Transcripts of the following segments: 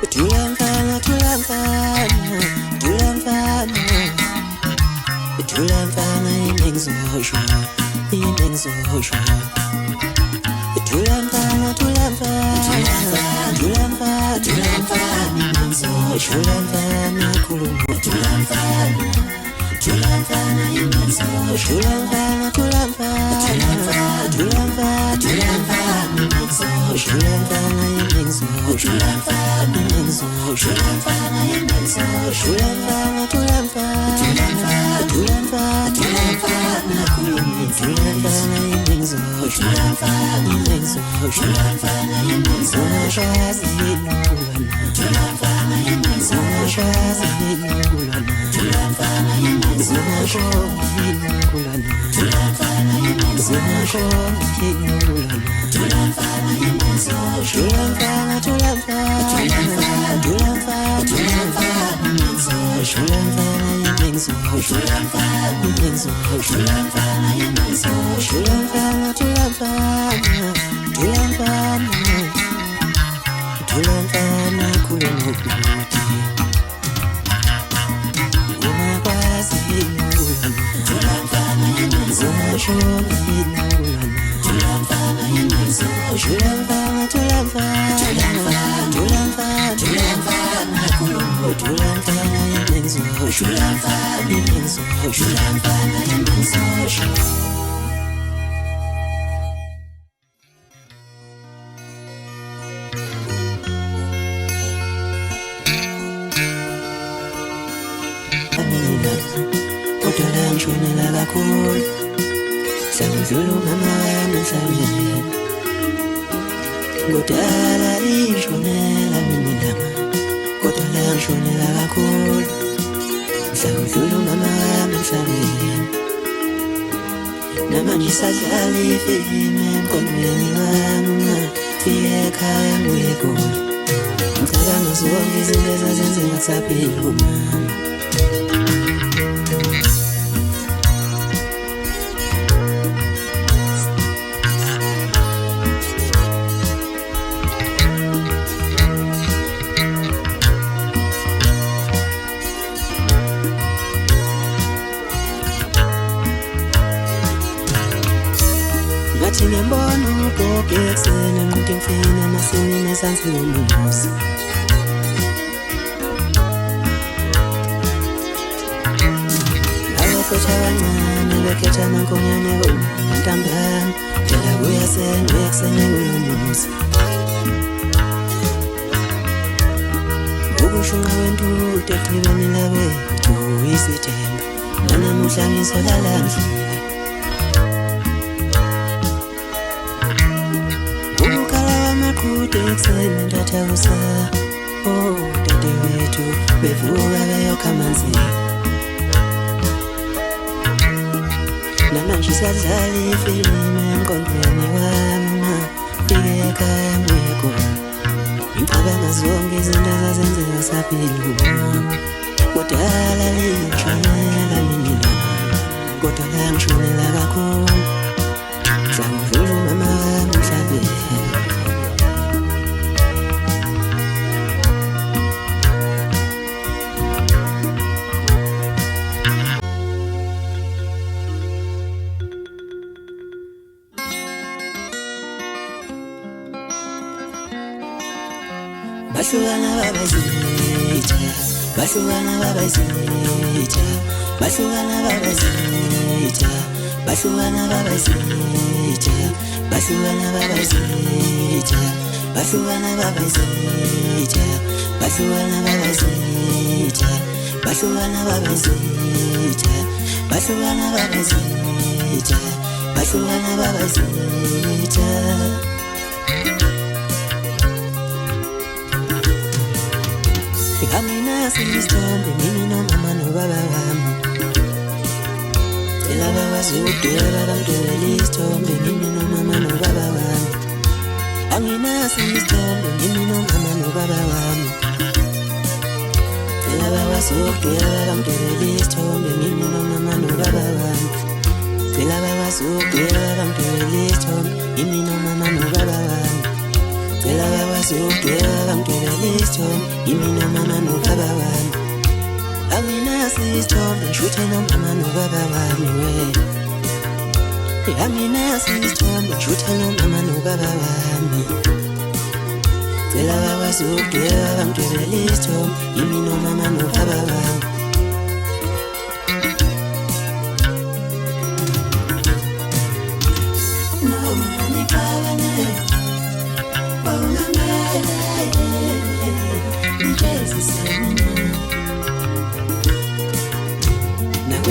Tulamfana, tulamfana, tulamfana, tulamfana imengizosho, imengizosho. Tulamfana, tulamfana, tulamfana, tulamfana imengizosho. Tulamfana khulumo, tulamfana, tulamfana imengizosho. Tulamfana, tulamfana, tulamfana, tulamfana, tulamfana imengizosho. Tulamfana imengizosho. Tulamfana imengizosho. Tulamfana imengizosho. Tulamfana, tulamfana, tulamfana, tulamfana, tulamfana khulumo. Tulamfana imengizosho. Tulamfana imengizosho. Tulamfana imengizosho. Tulamfana imengizosho. Tulamfana imengizosho. Tulamfana imengizosho. Tulamfana imengizosho. Tulamfana, tulamfana, tulamfana, tulamfana, tulamfana imengizosho. Tulamfana imengizosho. Tulamfana imengizosho. Tulamfana imengizosho. Tulamfana, tulamfana, tulamfana, tulamfana khulumo kuthi. Ungakwazi ukulana. Tulamfana imengizosho. Tulamfana imengizosho. Tulamfana, tulamfana, tulamfana, tulamfana, tulamfana khulumo. Tulamfana imengizosho. Tulamfana imengizosho. Tulamfana imengizosho. Kodwa ngishonela kakhulu, sakudlula umama wami emhlabeni. Kudala ishonela mina ilanga, kodwa ngishonela kakhulu, sakudlula umama wami emhlabeni. Namanje sadlala ifilimu emqondweni wami, fike ekhaya ngibuye eGoli. Ngicabanga zonke izinto ezazenzeka kusaphila umama. Ngathi ngiyambona ugogo ekuseni enqutha imfino emasimini esansi komuzi. Abafethu abancane bekhetha amankonyane ntambama, phela kuyasenga ekuseni kulomuzi. Ukushunqa wentuthu eqhibeni labethu isithemba, nanamuhla ngisolala ngidlile. Kude ekuseni ndathakusa, oh dadewethu bevuka beyokha amanzi. Namanje sadlala ifilimu emqondweni wami, fike ekhaya ngibuye eGoli. Ngicabanga zonke izinto ezazenzeka kusaphila umama. Kudala lishonela mina ilanga, kodwa la ngishonela kakhulu, sakudlula umama wami emhlabeni. Bahlukana babazitha, bahlukana babazitha, bahlukana babazitha, bahlukana babazitha, bahlukana babazitha, bahlukana babazitha, bahlukana babazitha, bahlukana babazitha, bahlukana babazitha, bahlukana babazitha. Anginasi isithombe mina nomama nobaba wami. Phela babazodweba bamdwebela isithombe mina nomama nobaba wami. Anginasi isithombe mina nomama nobaba wami. Phela babazodweba bamdwebela isithombe mina nomama nobaba wami. Phela babazodweba bamdwebela isithombe mina nomama nobaba wami. Phela bazogcweka bangidwebela isithombe yimi nomama nobaba wami anginaso isithombe ngishuthe nomama nobaba wami we anginaso isithombe ngishuthe nomama nobaba wami cela bazogcweka bangidwebela isithombe yimi nomama nobaba wami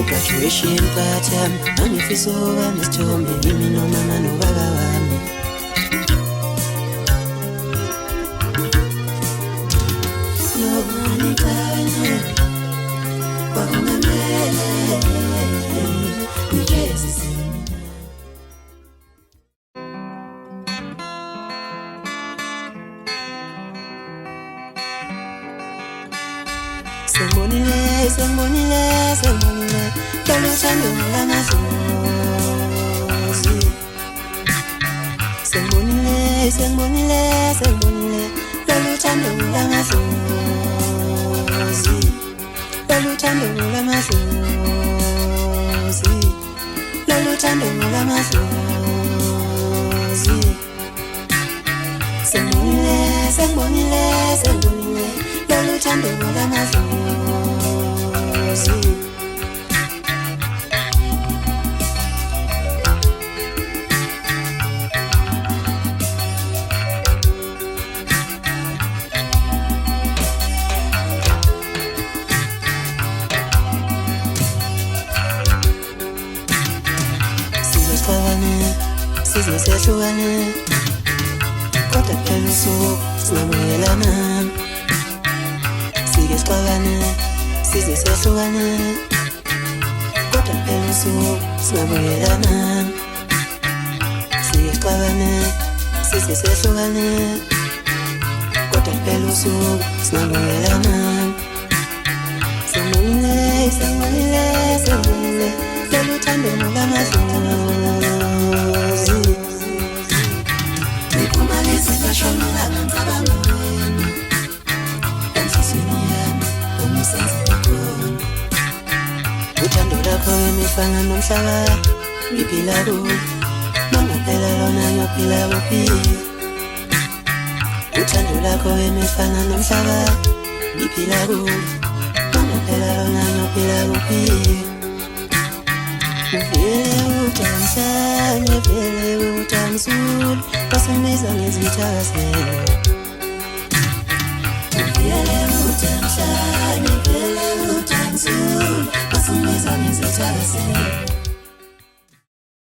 Graduation party, angifisa ukuba nesithombe yimi nomama nobaba wami. Noma ngicabane kwakungamele ngijezise mina. Sengibonile Kaluthando lamazozi Sengibonile Kaluthando lamazozi Kaluthando lamazozi Kaluthando lamazozi Sengibonile Kaluthando lamazozi Sizehlukane kodwa phela usuku singabuyelana sike sixabane sizehlukane kodwa phela usuku singabuyelana sike sixabane sizehlukane kodwa phela usuku singabuyelana Sengibonile Kaluthando lamazozi Ngiphumalize ngashona ngicabanga wena Enhlisiyweni yami umsebenzi wakhona Uthando lakho emifana nomhlaba ngiphila kulo Mangaphela lona ngiyophila kuphi Uthando lakho emifana nomhlaba ngiphila kulo Mangaphela lona ngiyophila kuphi Vele utamhlanje, vele utamzulu Basumiza ngezithakazelo Vele utamhlanje, vele utamzulu Basumiza ngezithakazelo